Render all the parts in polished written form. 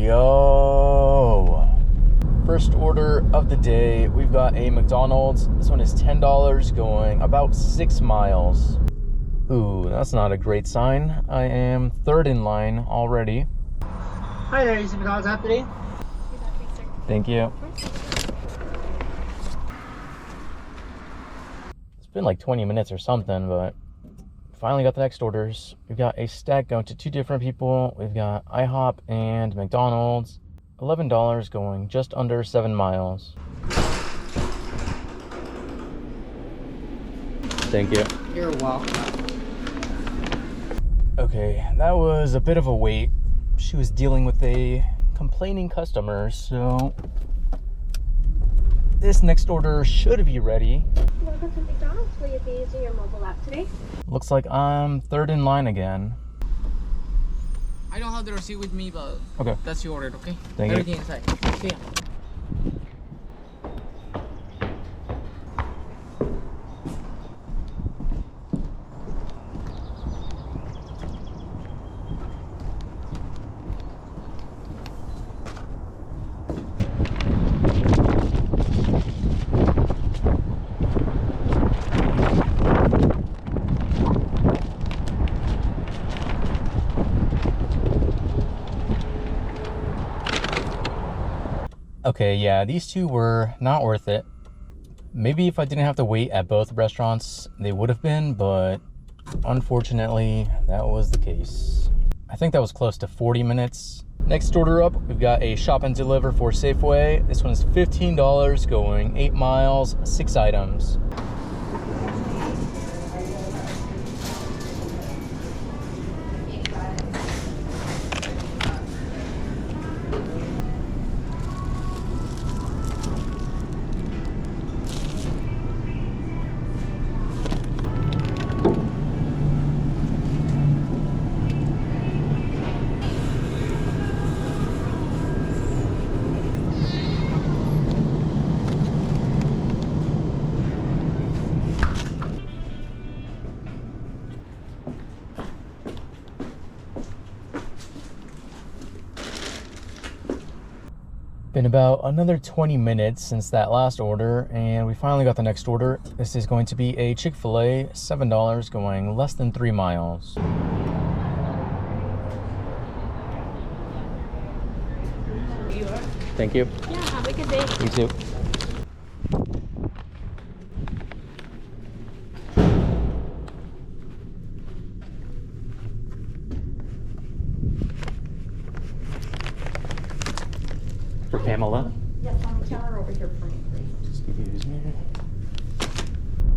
Yo, first order of the day, we've got a McDonald's. This one is $10 going about 6 miles. Ooh, that's not a great sign. I am third in line already. Hi there, is McDonald's app today? Thank you. It's been like 20 minutes or something, but finally got the next orders. We've got a stack going to 2 different people. We've got IHOP and McDonald's. $11 going just under 7 miles. Thank you. You're welcome. Okay, that was a bit of a wait. She was dealing with a complaining customer, so this next order should be ready. Welcome to McDonald's. Will you be using your mobile app today? Looks like I'm third in line again. I don't have the receipt with me, but Okay. that's your order, okay? Thank you. Everything inside. See ya. Okay, yeah, these two were not worth it. Maybe if I didn't have to wait at both restaurants, they would have been, but unfortunately, that was the case. I think that was close to 40 minutes. Next order up, we've got a shop and deliver for Safeway. This one is $15 going 8 miles, 6 items. Been about another 20 minutes since that last order, and we finally got the next order. This is going to be a Chick-fil-A, $7 going less than 3 miles. Thank you. Yeah, have a good day. You too. For Pamela. Yes, on the counter over here for me, please. Excuse me.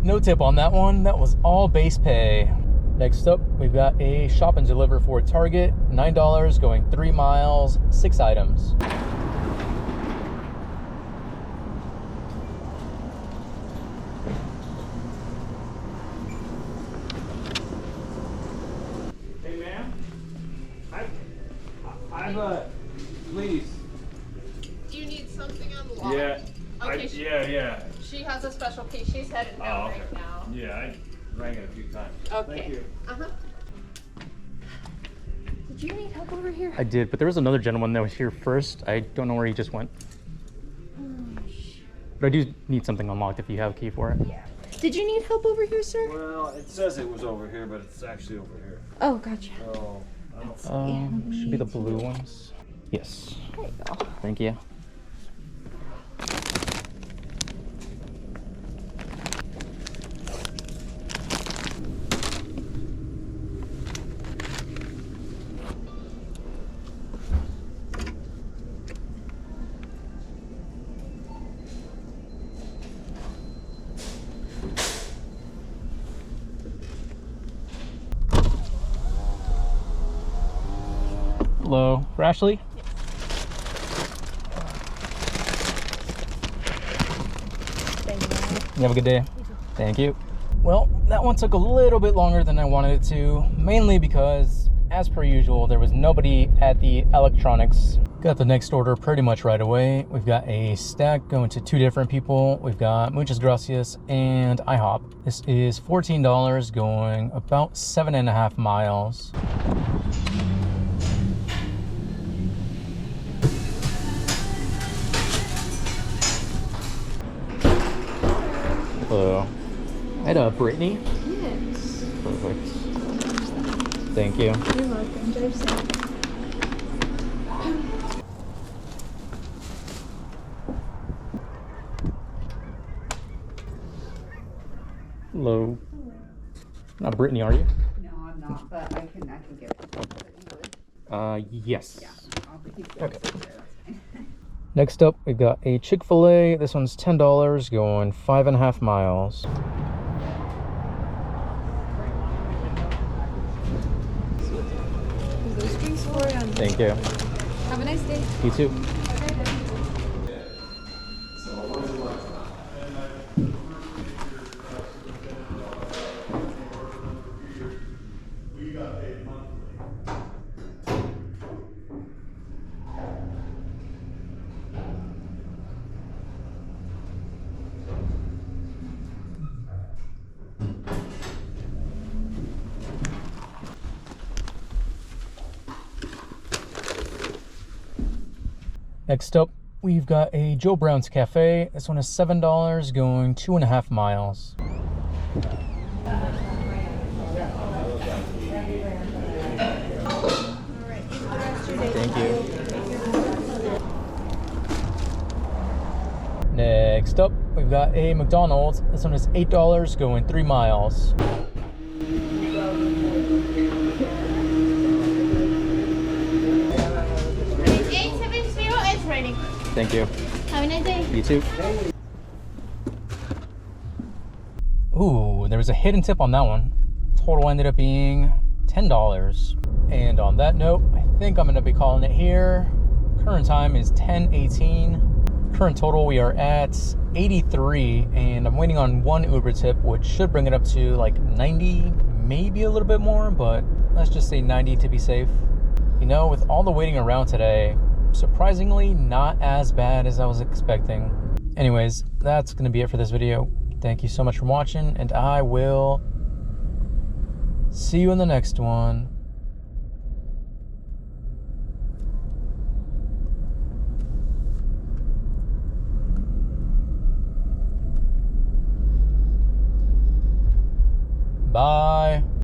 No tip on that one. That was all base pay. Next up, we've got a shop and deliver for Target. $9 going 3 miles, 6 items. Hey, ma'am. I've please. Do you need something unlocked? Yeah. Okay. Yeah. She has a special case. She's headed down right now. Yeah, I rang it a few times. Okay. Thank you. Did you need help over here? I did, but there was another gentleman that was here first. I don't know where he just went. But I do need something unlocked if you have a key for it. Yeah. Did you need help over here, sir? Well, it says it was over here, but it's actually over here. Oh, gotcha. So, I don't Should be the blue ones. Yes. There you go. Thank you. Hello, for Ashley? Thank you. You have a good day. Thank you. Well, that one took a little bit longer than I wanted it to, mainly because, as per usual, there was nobody at the electronics. Got the next order pretty much right away. We've got a stack going to 2 different people. We've got Muchas Gracias and IHOP. This is $14 going about 7.5 miles. Hello. And Brittany? Yes. Perfect. Thank you. You're welcome. Drive safe. Hello. Not Brittany, are you? No, I'm not, but I can get one that you would. Yes. Yeah, I'll keep Okay. going. Next up, we've got a Chick-fil-A. This one's $10, going 5.5 miles. Those drinks for you. Thank you. Have a nice day. You too. Next up, we've got a Joe Brown's Cafe. This one is $7, going 2.5 miles. Thank you. Next up, we've got a McDonald's. This one is $8, going 3 miles. It's ready. Thank you. Have a nice day. You too. Ooh, there was a hidden tip on that one. Total ended up being $10. And on that note, I think I'm gonna be calling it here. Current time is 10:18. Current total, we are at 83, and I'm waiting on one Uber tip, which should bring it up to like 90, maybe a little bit more, but let's just say 90 to be safe. You know, with all the waiting around today, surprisingly not as bad as I was expecting. Anyways, that's gonna be it for this video. Thank you so much for watching, and I will see you in the next one. Bye.